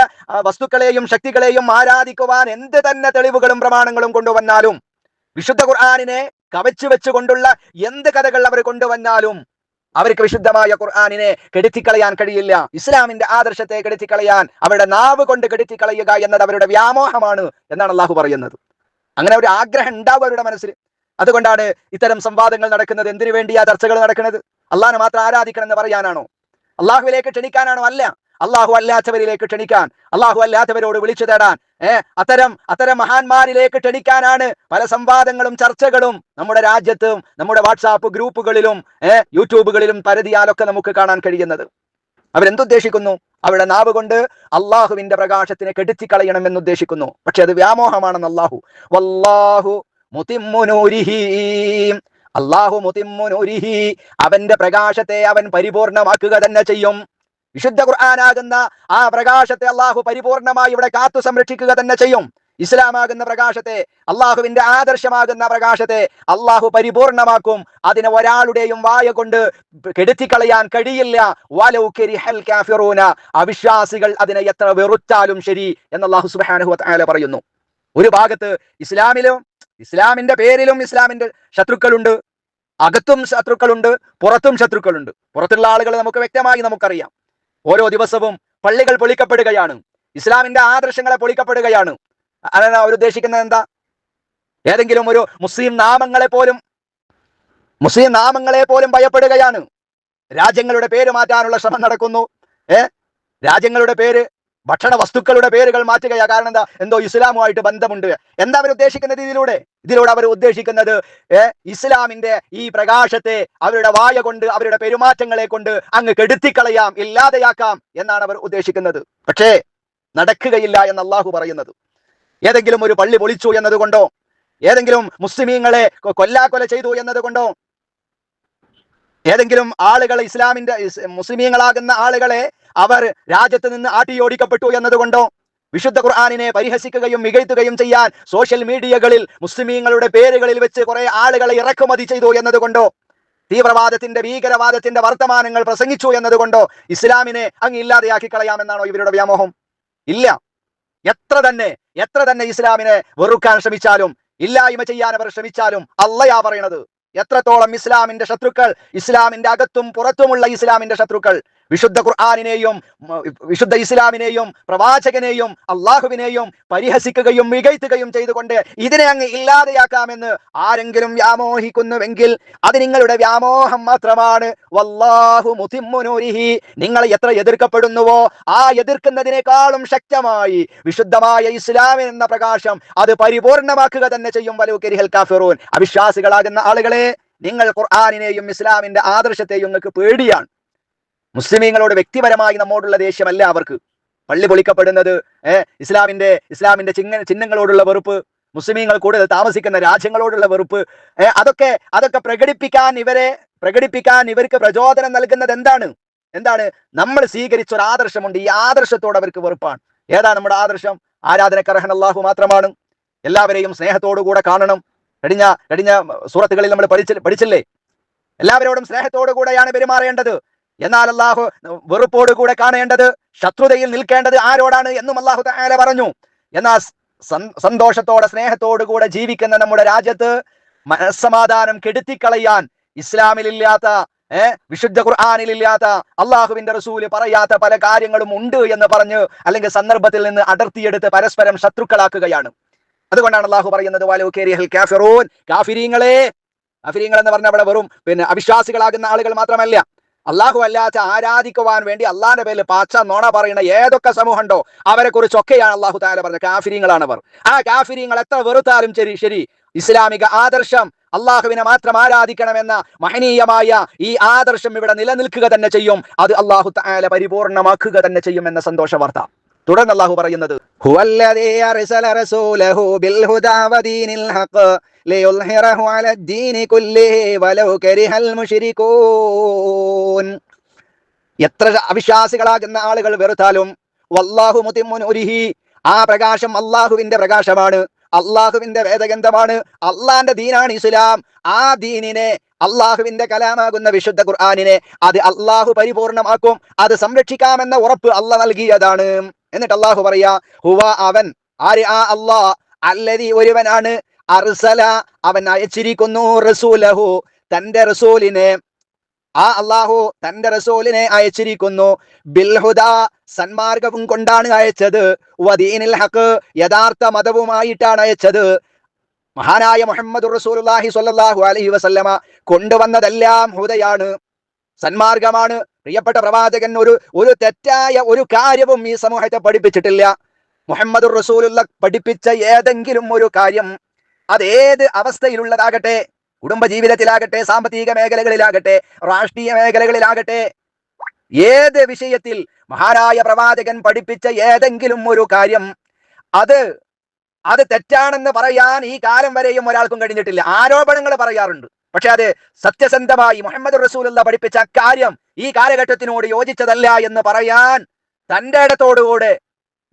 വസ്തുക്കളെയും ശക്തികളെയും ആരാധിക്കുവാൻ എന്ത് തന്നെ തെളിവുകളും പ്രമാണങ്ങളും കൊണ്ടുവന്നാലും, വിശുദ്ധ ഖുർആനിനെ കവച്ചു വെച്ചുകൊണ്ടുള്ള എന്ത് കഥകൾ അവർ കൊണ്ടുവന്നാലും അവർക്ക് വിശുദ്ധമായ ഖുർആനിനെ കെടുത്തിക്കളയാൻ കഴിയില്ല. ഇസ്ലാമിന്റെ ആദർശത്തെ കെടുത്തിക്കളയാൻ അവരുടെ നാവ് കൊണ്ട് കെടുത്തിക്കളയുക എന്നത് അവരുടെ വ്യാമോഹമാണ് എന്നാണ് അള്ളാഹു പറയുന്നത്. അങ്ങനെ ഒരു ആഗ്രഹം ഉണ്ടാവും അവരുടെ മനസ്സിൽ. അതുകൊണ്ടാണ് ഇത്തരം സംവാദങ്ങൾ നടക്കുന്നത്. എന്തിനു വേണ്ടിയാ ചർച്ചകൾ നടക്കുന്നത്? അള്ളാഹിനെ മാത്രം ആരാധിക്കണം എന്ന് പറയാനാണോ? അള്ളാഹുവിലേക്ക് ക്ഷണിക്കാനാണോ? അല്ല, അള്ളാഹു അല്ലാത്തവരിലേക്ക് ക്ഷണിക്കാൻ, അള്ളാഹു അല്ലാത്തവരോട് വിളിച്ചു തേടാൻ, അത്തരം മഹാന്മാരിലേക്ക് ക്ഷണിക്കാനാണ് പല സംവാദങ്ങളും ചർച്ചകളും നമ്മുടെ രാജ്യത്തും നമ്മുടെ വാട്സാപ്പ് ഗ്രൂപ്പുകളിലും യൂട്യൂബുകളിലും പരതിയാലൊക്കെ നമുക്ക് കാണാൻ കഴിയുന്നത്. അവരെന്തുദ്ദേശിക്കുന്നു? അവരുടെ നാവ് കൊണ്ട് അള്ളാഹുവിന്റെ പ്രകാശത്തിനെ കെടുത്തിക്കളയണം എന്നുദ്ദേശിക്കുന്നു. പക്ഷെ അത് വ്യാമോഹമാണെന്ന് അള്ളാഹു. വല്ലാഹു മുതിമ്മു നൂരിഹി, അല്ലാഹു മുതിമ്മു നൂരിഹി, അവന്റെ പ്രകാശത്തെ അവൻ പരിപൂർണമാക്കുക തന്നെ ചെയ്യും. വിശുദ്ധ ഖുർആനാകുന്ന ആ പ്രകാശത്തെ അള്ളാഹു പരിപൂർണമായി ഇവിടെ കാത്തു സംരക്ഷിക്കുക തന്നെ ചെയ്യും. ഇസ്ലാമാകുന്ന പ്രകാശത്തെ, അള്ളാഹുവിന്റെ ആദർശമാകുന്ന പ്രകാശത്തെ അള്ളാഹു പരിപൂർണമാക്കും. അതിനെ ഒരാളുടെയും വായ കൊണ്ട് കെടുത്തിക്കളയാൻ കഴിയില്ല. വലൗ കരിഹൽ കാഫിറൂന, അവിശ്വാസികൾ അതിനെ എത്ര വെറുത്താലും ശരി എന്ന് അള്ളാഹു സുബ്ഹാനഹു വ തആല പറയുന്നു. ഒരു ഭാഗത്ത് ഇസ്ലാമിന്റെ പേരിലും ഇസ്ലാമിന്റെ ശത്രുക്കളുണ്ട്, അകത്തും ശത്രുക്കളുണ്ട്, പുറത്തും ശത്രുക്കളുണ്ട്. പുറത്തുള്ള ആളുകൾ നമുക്ക് വ്യക്തമായി നമുക്കറിയാം. ഓരോ ദിവസവും പള്ളികൾ പൊളിക്കപ്പെടുകയാണ്, ഇസ്ലാമിന്റെ ആദർശങ്ങളെ പൊളിക്കപ്പെടുകയാണ്. അതാണ് അവർ ഉദ്ദേശിക്കുന്നത്. എന്താ? ഏതെങ്കിലും ഒരു മുസ്ലിം നാമങ്ങളെ പോലും ഭയപ്പെടുകയാണ്. രാജ്യങ്ങളുടെ പേര് മാറ്റാനുള്ള ശ്രമം നടക്കുന്നു. രാജ്യങ്ങളുടെ പേര്, ഭക്ഷണ വസ്തുക്കളുടെ പേരുകൾ മാറ്റുകയാണ്. കാരണം എന്താ? എന്തോ ഇസ്ലാമുമായിട്ട് ബന്ധമുണ്ട്. എന്താ അവർ ഉദ്ദേശിക്കുന്നത്? ഇതിലൂടെ അവർ ഉദ്ദേശിക്കുന്നത് ഇസ്ലാമിന്റെ ഈ പ്രകാശത്തെ അവരുടെ വായ കൊണ്ട്, അവരുടെ പെരുമാറ്റങ്ങളെ കൊണ്ട് അങ്ങ് കെടുത്തിക്കളയാം, ഇല്ലാതെയാക്കാം എന്നാണ് അവർ ഉദ്ദേശിക്കുന്നത്. പക്ഷേ നടക്കുകയില്ല എന്ന് അള്ളാഹു പറയുന്നത്. ഏതെങ്കിലും ഒരു പള്ളി പൊളിച്ചു എന്നതുകൊണ്ടോ, ഏതെങ്കിലും മുസ്ലിമീങ്ങളെ കൊല്ലാക്കൊല ചെയ്തു എന്നതുകൊണ്ടോ, ഏതെങ്കിലും ആളുകൾ മുസ്ലിമീങ്ങളാകുന്ന ആളുകളെ അവർ രാജ്യത്ത് നിന്ന് ആട്ടിയോടിക്കപ്പെട്ടു എന്നതുകൊണ്ടോ, വിശുദ്ധ ഖുർആനിനെ പരിഹസിക്കുകയും മികഴ്ത്തുകയും ചെയ്യാൻ സോഷ്യൽ മീഡിയകളിൽ മുസ്ലിമീങ്ങളുടെ പേരുകളിൽ വെച്ച് കുറെ ആളുകളെ ഇറക്കുമതി ചെയ്തു എന്നതുകൊണ്ടോ, തീവ്രവാദത്തിന്റെ ഭീകരവാദത്തിന്റെ വർത്തമാനങ്ങൾ പ്രസംഗിച്ചു എന്നതുകൊണ്ടോ ഇസ്ലാമിനെ അങ്ങ് ഇല്ലാതെയാക്കി കളയാമെന്നാണോ ഇവരുടെ വ്യാമോഹം? ഇല്ല. എത്ര തന്നെ ഇസ്ലാമിനെ വെറുക്കാൻ ശ്രമിച്ചാലും, ഇല്ലായ്മ ചെയ്യാൻ അവർ ശ്രമിച്ചാലും, അള്ളയാ പറയണത്, എത്രത്തോളം ഇസ്ലാമിന്റെ ശത്രുക്കൾ, ഇസ്ലാമിന്റെ അകത്തും പുറത്തുമുള്ള ഇസ്ലാമിന്റെ ശത്രുക്കൾ വിശുദ്ധ ഖുർആനിനെയും വിശുദ്ധ ഇസ്ലാമിനെയും പ്രവാചകനെയും അള്ളാഹുവിനെയും പരിഹസിക്കുകയും മികഴ്ത്തുകയും ചെയ്തുകൊണ്ട് ഇതിനെ അങ്ങ് ഇല്ലാതെയാക്കാമെന്ന് ആരെങ്കിലും വ്യാമോഹിക്കുന്നുവെങ്കിൽ അത് നിങ്ങളുടെ വ്യാമോഹം മാത്രമാണ്. വല്ലാഹു മുതിമ്മു നൂരിഹി, നിങ്ങൾ എത്ര എതിർക്കപ്പെടുന്നുവോ ആ എതിർക്കുന്നതിനേക്കാളും ശക്തമായി വിശുദ്ധമായ ഇസ്ലാം എന്ന പ്രകാശം അത് പരിപൂർണമാക്കുക തന്നെ ചെയ്യും. വലൗ കരിഹൽ കാഫിറൂൻ, അവിശ്വാസികളാകുന്ന ആളുകളെ, നിങ്ങൾ ഖുർആനിനെയും ഇസ്ലാമിന്റെ ആദർശത്തെയും നിങ്ങൾക്ക് പേടിയാണ്. മുസ്ലിമീങ്ങളോട് വ്യക്തിപരമായി നമ്മോടുള്ള ദേഷ്യമല്ല അവർക്ക്. പള്ളി പൊളിക്കപ്പെടുന്നത്, ഇസ്ലാമിന്റെ ചിഹ്നങ്ങളോടുള്ള വെറുപ്പ്, മുസ്ലിമീങ്ങൾ കൂടുതൽ താമസിക്കുന്ന രാജ്യങ്ങളോടുള്ള വെറുപ്പ്, അതൊക്കെ പ്രകടിപ്പിക്കാൻ ഇവർക്ക് പ്രചോദനം നൽകുന്നത് എന്താണ്? നമ്മൾ സ്വീകരിച്ച ഒരു ആദർശമുണ്ട്. ഈ ആദർശത്തോട് അവർക്ക് വെറുപ്പാണ്. ഏതാ നമ്മുടെ ആദർശം? ആരാധനക്കർഹൻ അല്ലാഹു മാത്രമാണ്. എല്ലാവരെയും സ്നേഹത്തോടുകൂടെ കാണണം. കഴിഞ്ഞ സൂറത്തുകളിൽ നമ്മൾ പഠിച്ചില്ലേ? എല്ലാവരോടും സ്നേഹത്തോടു കൂടെയാണ് പെരുമാറേണ്ടത്. എന്നാൽ അല്ലാഹു വെറുപ്പോടുകൂടെ കാണേണ്ടത്, ശത്രുതയിൽ നിൽക്കേണ്ടത് ആരോടാണ് എന്നും അല്ലാഹു തആല പറഞ്ഞു. എന്നാൽ സന്തോഷത്തോടെ സ്നേഹത്തോടുകൂടെ ജീവിക്കുന്ന നമ്മുടെ രാജ്യത്ത് മനസ്സമാധാനം കെടുത്തിക്കളയാൻ ഇസ്ലാമിലില്ലാത്ത, വിശുദ്ധ ഖുർആനിലില്ലാത്ത, അള്ളാഹുവിന്റെ റസൂല് പറയാത്ത പല കാര്യങ്ങളും ഉണ്ട് എന്ന് പറഞ്ഞ് അല്ലെങ്കിൽ സന്ദർഭത്തിൽ നിന്ന് അടർത്തിയെടുത്ത് പരസ്പരം ശത്രുക്കളാക്കുകയാണ്. അതുകൊണ്ടാണ് അള്ളാഹു പറയുന്നത് വലൗ കരിഹൽ കാഫിറൂൻ, കാഫിരീങ്ങൾ എന്ന് പറഞ്ഞ അവിടെ വെറും അവിശ്വാസികളാകുന്ന ആളുകൾ മാത്രമല്ല, അള്ളാഹു അല്ലാത്ത ആരാധിക്കുവാൻ വേണ്ടി അള്ളാഹിന്റെ പേരിൽ പാച്ച നോണ പറയുന്ന ഏതൊക്കെ സമൂഹമുണ്ടോ അവരെ കുറിച്ചൊക്കെയാണ് അള്ളാഹു തആല പറഞ്ഞ കാഫിരീങ്ങളാണവർ. ആ കാഫിരീങ്ങൾ എത്ര വെറുത്താലും ശരി, ഇസ്ലാമിക ആദർശം, അള്ളാഹുവിനെ മാത്രം ആരാധിക്കണമെന്ന മഹനീയമായ ഈ ആദർശം ഇവിടെ നിലനിൽക്കുക തന്നെ ചെയ്യും. അത് അള്ളാഹു തആല പരിപൂർണമാക്കുക തന്നെ ചെയ്യും എന്ന സന്തോഷ വാർത്ത. തുടർന്ന് അള്ളാഹു പറയുന്നത് ഹുവല്ലദീ അർസല റസൂലഹു ബിൽ ഹുദാ വദീനിൽ ഹഖ് ലിയുൽഹിറഹു അലദ്ദീനി കുല്ലിഹി വലൗ കരിഹൽ മുശ്രികൂൻ. എത്ര അവിശ്വാസികളാകുന്ന ആളുകൾ വെറുത്താലും വല്ലാഹു മുതിമ്മു നൂരിഹി, ആ പ്രകാശം അള്ളാഹുവിന്റെ പ്രകാശമാണ്, അള്ളാഹുവിന്റെ വേദഗ്രന്ഥമാണ്, അള്ളാന്റെ ദീനാണ് ഇസ്ലാം. ആ ദീനിനെ, അള്ളാഹുവിന്റെ കലാമാകുന്ന വിശുദ്ധ ഖുർആനിനെ അത് അള്ളാഹു പരിപൂർണമാക്കും. അത് സംരക്ഷിക്കാമെന്ന ഉറപ്പ് അള്ളാഹ് നൽകിയതാണ്. എന്നിട്ട് അള്ളാഹു പറയാ ഹുവ, അവൻ, ആര്? ആ അള്ളാഹ്, അല്ലദീ, ഒരുവനാണ്, അർസല, അവൻ അയച്ചിരിക്കുന്നു, റസൂലഹു, തന്റെ റസൂലിനെ, ആ അള്ളാഹു തന്റെ റസൂലിനെ അയച്ചിരിക്കുന്നു, ബിൽഹുദാ, സന്മാർഗവും കൊണ്ടാണ് അയച്ചത്, വദീനിൽ ഹഖ്, യഥാർത്ഥ മതവുമായിട്ടാണ് അയച്ചത്. മഹാനായ മുഹമ്മദ് റസൂലുള്ളാഹി സ്വല്ലല്ലാഹു അലൈഹി വസല്ലമ കൊണ്ടുവന്നതെല്ലാം ഹുദയാണ്, സന്മാർഗമാണ്. പ്രിയപ്പെട്ട പ്രവാചകൻ ഒരു തെറ്റായ ഒരു കാര്യവും ഈ സമൂഹത്തെ പഠിപ്പിച്ചിട്ടില്ല. മുഹമ്മദ് റസൂലുള്ള പഠിപ്പിച്ച ഏതെങ്കിലും ഒരു കാര്യം, അതേത് അവസ്ഥയിലുള്ളതാകട്ടെ, കുടുംബ ജീവിതത്തിലാകട്ടെ, സാമ്പത്തിക മേഖലകളിലാകട്ടെ, രാഷ്ട്രീയ മേഖലകളിലാകട്ടെ, ഏത് വിഷയത്തിൽ മഹാനായ പ്രവാചകൻ പഠിപ്പിച്ച ഏതെങ്കിലും ഒരു കാര്യം അത് തെറ്റാണെന്ന് പറയാൻ ഈ കാലം വരെയും ഒരാൾക്കും കഴിഞ്ഞിട്ടില്ല. ആരോപണങ്ങൾ പറയാറുണ്ട്, പക്ഷെ അത് സത്യസന്ധമായി മുഹമ്മദ് റസൂലുള്ള പഠിപ്പിച്ച കാര്യം ഈ കാലഘട്ടത്തിനോട് യോജിച്ചതല്ല എന്ന് പറയാൻ തന്റെ ഇടത്തോടുകൂടെ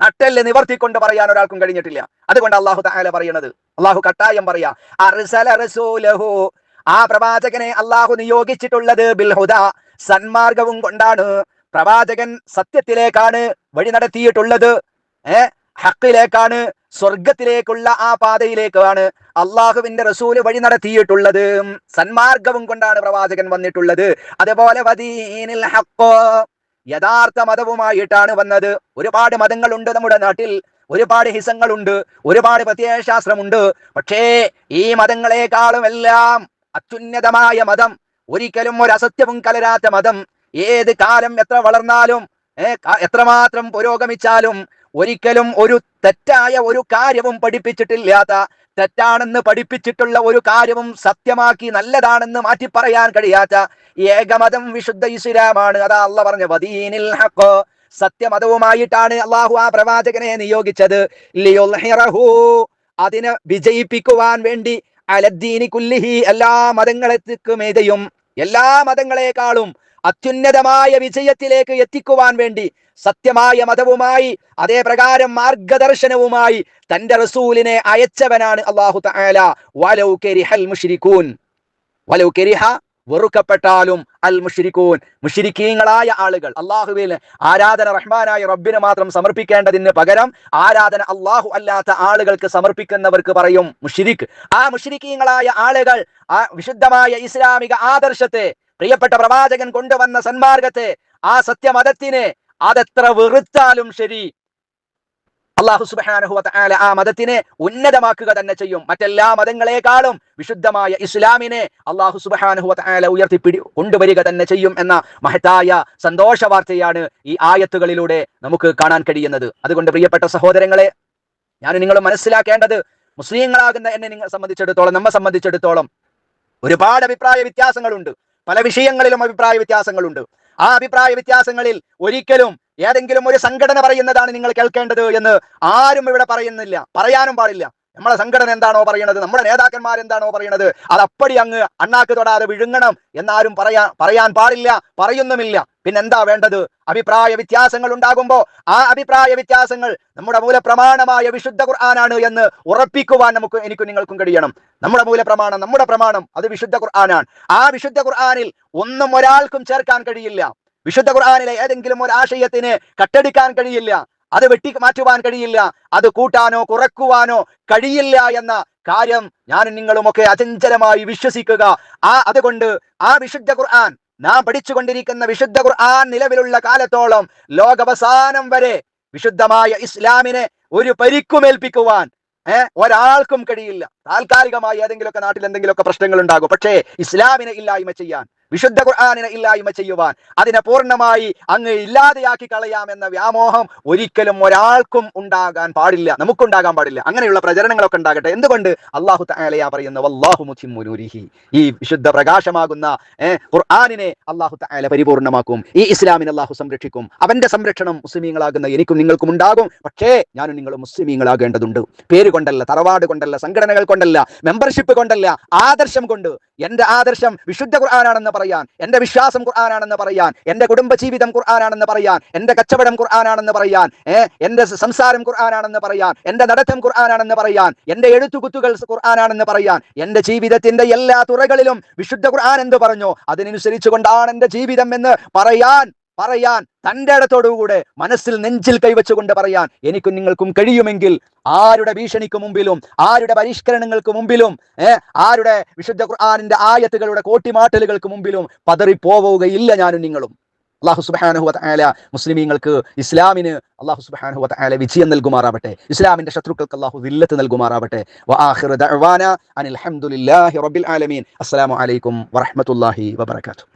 നട്ടെല്ല് നിവർത്തിക്കൊണ്ട് പറയാൻ ഒരാൾക്കും കഴിഞ്ഞിട്ടില്ല. അതുകൊണ്ട് അള്ളാഹു തആല പറയുന്നത്, അള്ളാഹു കട്ടായം പറയാ, അർസല റസൂലഹു, ആ പ്രവാചകനെ അള്ളാഹു നിയോഗിച്ചിട്ടുള്ളത് ബിൽ ഹുദാ, സന്മാർഗവും കൊണ്ടാണ്. പ്രവാചകൻ സത്യത്തിലേക്കാണ് വഴി നടത്തിയിട്ടുള്ളത്, ഹഖിലേക്കാണ്, സ്വർഗത്തിലേക്കുള്ള ആ പാതയിലേക്കാണ് അള്ളാഹുവിന്റെ റസൂല് വഴി നടത്തിയിട്ടുള്ളത്. സന്മാർഗവും കൊണ്ടാണ് പ്രവാചകൻ വന്നിട്ടുള്ളത്. അതുപോലെ വദീനിൽ ഹഖ്, യഥാർത്ഥ മതവുമായിട്ടാണ് വന്നത്. ഒരുപാട് മതങ്ങളുണ്ട് നമ്മുടെ നാട്ടിൽ, ഒരുപാട് ഹിസങ്ങളുണ്ട്, ഒരുപാട് പ്രത്യയശാസ്ത്രമുണ്ട്. പക്ഷേ ഈ മതങ്ങളെക്കാളും എല്ലാം അത്യുന്നതമായ മതം, ഒരിക്കലും ഒരു അസത്യവും കലരാത്ത മതം, ഏത് കാലം എത്ര വളർന്നാലും എത്രമാത്രം പുരോഗമിച്ചാലും ഒരിക്കലും ഒരു തെറ്റായ ഒരു കാര്യവും പഠിപ്പിച്ചിട്ടില്ലാത്ത, തെറ്റാണെന്ന് പഠിപ്പിച്ചിട്ടുള്ള ഒരു കാര്യവും സത്യമാക്കി നല്ലതാണെന്ന് മാറ്റി പറയാൻ കഴിയാത്ത ഏകമതം വിശുദ്ധ ഇസ്ലാമാണ്. അതാ അള്ളാഹ് പറഞ്ഞ വദീനിൽ ഹഖ്, സത്യമതവുമായിട്ടാണ് അള്ളാഹു ആ പ്രവാചകനെ നിയോഗിച്ചത്. ലിയുൽഹിറഹു, അതിനെ വിജയിപ്പിക്കുവാൻ വേണ്ടി, അലദ്ദീനി കുല്ലിഹി, എല്ലാ മതങ്ങളെത്തിക്കുമേതയും, എല്ലാ മതങ്ങളെക്കാളും അത്യുന്നതമായ വിജയത്തിലേക്ക് എത്തിക്കുവാൻ വേണ്ടി സത്യമായ മതവുമായി, അതേ പ്രകാരം മാർഗദർശനവുമായി തന്റെ റസൂലിനെ അയച്ചവനാണ് അല്ലാഹു തആല. വലൗ കരിഹൽ മുശ്രികൂൻ, വലൗ കരിഹ, വെറുക്കപ്പെട്ടാലും, അൽ മുശ്രികൂൻ, മുശ്രിക്കീങ്ങളായ ആളുകൾ, അള്ളാഹുവിൽ ആരാധന റഹ്മാനായ റബ്ബിന് മാത്രം സമർപ്പിക്കേണ്ടതിന് പകരം ആരാധന അള്ളാഹു അല്ലാത്ത ആളുകൾക്ക് സമർപ്പിക്കുന്നവർക്ക് പറയും മുശ്രിക്. ആ മുശ്രിക്കീങ്ങളായ ആളുകൾ ആ വിശുദ്ധമായ ഇസ്ലാമിക ആദർശത്തെ, പ്രിയപ്പെട്ട പ്രവാചകൻ കൊണ്ടുവന്ന സന്മാർഗത്തെ ആ സത്യമതത്തിനെ അതെത്ര വെറുത്താലും ശരി, അല്ലാഹു സുബ്ഹാനഹു വ തആല ആ മതത്തിനെ ഉന്നതമാക്കുക തന്നെ ചെയ്യും. മറ്റെല്ലാ മതങ്ങളെക്കാളും വിശുദ്ധമായ ഇസ്ലാമിനെ അല്ലാഹു സുബ്ഹാനഹു വ തആല കൊണ്ടുവരിക തന്നെ ചെയ്യും എന്ന മഹത്തായ സന്തോഷ വാർത്തയാണ് ഈ ആയത്തുകളിലൂടെ നമുക്ക് കാണാൻ കഴിയുന്നത്. അതുകൊണ്ട് പ്രിയപ്പെട്ട സഹോദരങ്ങളെ, ഞാൻ നിങ്ങൾ മനസ്സിലാക്കേണ്ടത്, മുസ്ലിങ്ങളാകുന്ന നമ്മെ സംബന്ധിച്ചിടത്തോളം ഒരുപാട് അഭിപ്രായ വ്യത്യാസങ്ങളുണ്ട്. പല വിഷയങ്ങളിലും അഭിപ്രായ വ്യത്യാസങ്ങളുണ്ട്. ആ അഭിപ്രായ വ്യത്യാസങ്ങളിൽ ഒരിക്കലും ഏതെങ്കിലും ഒരു സംഘടന പറയുന്നതാണ് നിങ്ങൾ കേൾക്കേണ്ടത് എന്ന് ആരും ഇവിടെ പറയുന്നില്ല, പറയാനും പാടില്ല. നമ്മളെ സംഘടന എന്താണോ പറയുന്നത്, നമ്മുടെ നേതാക്കന്മാർ എന്താണോ പറയുന്നത്, അത് അപ്പടി അങ്ങ് അണ്ണാക്ക് തൊടാതെ വിഴുങ്ങണം എന്നാരും പറയാൻ പാടില്ല, പറയുന്നുമില്ല. പിന്നെന്താ വേണ്ടത്? അഭിപ്രായ വ്യത്യാസങ്ങൾ ഉണ്ടാകുമ്പോ ആ അഭിപ്രായ വ്യത്യാസങ്ങൾ നമ്മുടെ മൂലപ്രമാണമായ വിശുദ്ധ ഖുർആനാണ് എന്ന് ഉറപ്പിക്കുവാൻ എനിക്കും നിങ്ങൾക്കും കഴിയണം. നമ്മുടെ പ്രമാണം അത് വിശുദ്ധ ഖുർആനാണ്. ആ വിശുദ്ധ ഖുർആനിൽ ഒന്നും ഒരാൾക്കും ചേർക്കാൻ കഴിയില്ല. വിശുദ്ധ ഖുർആനിലെ ഏതെങ്കിലും ഒരു ആശയത്തിന് കട്ടടിക്കാൻ കഴിയില്ല, അത് മാറ്റുവാൻ കഴിയില്ല, അത് കൂട്ടാനോ കുറക്കുവാനോ കഴിയില്ല എന്ന കാര്യം ഞാനും നിങ്ങളുമൊക്കെ അചഞ്ചലമായി വിശ്വസിക്കുക. അതുകൊണ്ട് ആ വിശുദ്ധ ഖുർആൻ, നാം പഠിച്ചുകൊണ്ടിരിക്കുന്ന വിശുദ്ധ ഖുർആൻ നിലവിലുള്ള കാലത്തോളം ലോകാവസാനം വരെ വിശുദ്ധമായ ഇസ്ലാമിനെ ഒരു പരിക്കുമേൽപ്പിക്കുവാൻ ഒരാൾക്കും കഴിയില്ല. താൽക്കാലികമായി ഏതെങ്കിലുമൊക്കെ നാട്ടിൽ എന്തെങ്കിലുമൊക്കെ പ്രശ്നങ്ങൾ ഉണ്ടാകും, പക്ഷേ ഇസ്ലാമിനെ ഇല്ലായ്മ ചെയ്യാൻ, വിശുദ്ധ ഖുർആനിനെ ഇല്ലായ്മ ചെയ്യുവാൻ, അതിനെ പൂർണ്ണമായി അങ്ങ് ഇല്ലാതെയാക്കി കളയാമെന്ന വ്യാമോഹം ഒരിക്കലും ഒരാൾക്കും ഉണ്ടാകാൻ പാടില്ല, നമുക്കുണ്ടാകാൻ പാടില്ല. അങ്ങനെയുള്ള പ്രചരണങ്ങളൊക്കെ ഉണ്ടാകട്ടെ. എന്തുകൊണ്ട്? അല്ലാഹു തആലയാ പറയുന്നത്, വല്ലാഹു മുതിമ്മു നൂരിഹി, ഈ വിശുദ്ധ പ്രകാശമാകുന്ന ഖുർആനിനെ അല്ലാഹു തആല പരിപൂർണമാക്കും. ഈ ഇസ്ലാമിനെ അല്ലാഹു സംരക്ഷിക്കും. അവന്റെ സംരക്ഷണം മുസ്ലിമീങ്ങളാകുന്ന എനിക്കും നിങ്ങൾക്കും ഉണ്ടാകും. പക്ഷേ ഞാനും നിങ്ങളും മുസ്ലിമീങ്ങളാകേണ്ടതുണ്ട്. പേര് കൊണ്ടല്ല, തറവാട് കൊണ്ടല്ല, സംഘടനകൾ കൊണ്ടല്ല, മെമ്പർഷിപ്പ് കൊണ്ടല്ല, ആദർശം കൊണ്ട്. എന്റെ ആദർശം വിശുദ്ധ ഖുർആനാണെന്ന് പറയാൻ, എന്റെ വിശ്വാസം ഖുർആനാണെന്ന് പറയാൻ, എന്റെ കുടുംബജീവിതം ഖുർആനാണെന്ന് പറയാൻ, എന്റെ കച്ചവടം ഖുർആനാണെന്ന് പറയാൻ, എന്റെ സംസാരം ഖുർആനാണെന്ന് പറയാൻ, എന്റെ നടത്തം ഖുർആനാണെന്ന് പറയാൻ, എന്റെ എഴുത്തുകുത്തുകൾ ഖുർആനാണെന്ന് പറയാൻ, എന്റെ ജീവിതത്തിന്റെ എല്ലാ തുറകളിലും വിശുദ്ധ ഖുർആൻ എന്ത് പറഞ്ഞോ അതിനനുസരിച്ചുകൊണ്ടാണ് എന്റെ ജീവിതം എന്ന് പറയാൻ തന്റെ ഇടത്തോടുകൂടെ മനസ്സിൽ നെഞ്ചിൽ കൈവച്ചുകൊണ്ട് പറയാൻ എനിക്കും നിങ്ങൾക്കും കഴിയുമെങ്കിൽ, ആരുടെ ഭീഷണിക്ക് മുമ്പിലും, ആരുടെ പരിഷ്കരണങ്ങൾക്ക് മുമ്പിലും, ആരുടെ വിശുദ്ധ ഖുർആനിന്റെ ആയത്തുകളുടെ കോട്ടിമാട്ടലുകൾക്ക് മുമ്പിലും പതറിപ്പോവുകയില്ല ഞാനും നിങ്ങളും. അല്ലാഹു സുബ്ഹാനഹു വ തആല മുസ്ലിമീങ്ങൾക്ക്, ഇസ്ലാമിന് അല്ലാഹു സുബ്ഹാനഹു വ തആല വിജയം നൽകുമാറാവട്ടെ. ഇസ്ലാമിന്റെ ശത്രുക്കൾക്ക് അല്ലാഹു ദില്ലത്ത് നൽകുമാറാവട്ടെ. വആഖിറു ദഅവാന അനിൽ ഹംദുലില്ലാഹി റബ്ബിൽ ആലമീൻ. അസ്സലാമു അലൈക്കും വറഹ്മത്തുള്ളാഹി വബറകാതുഹു.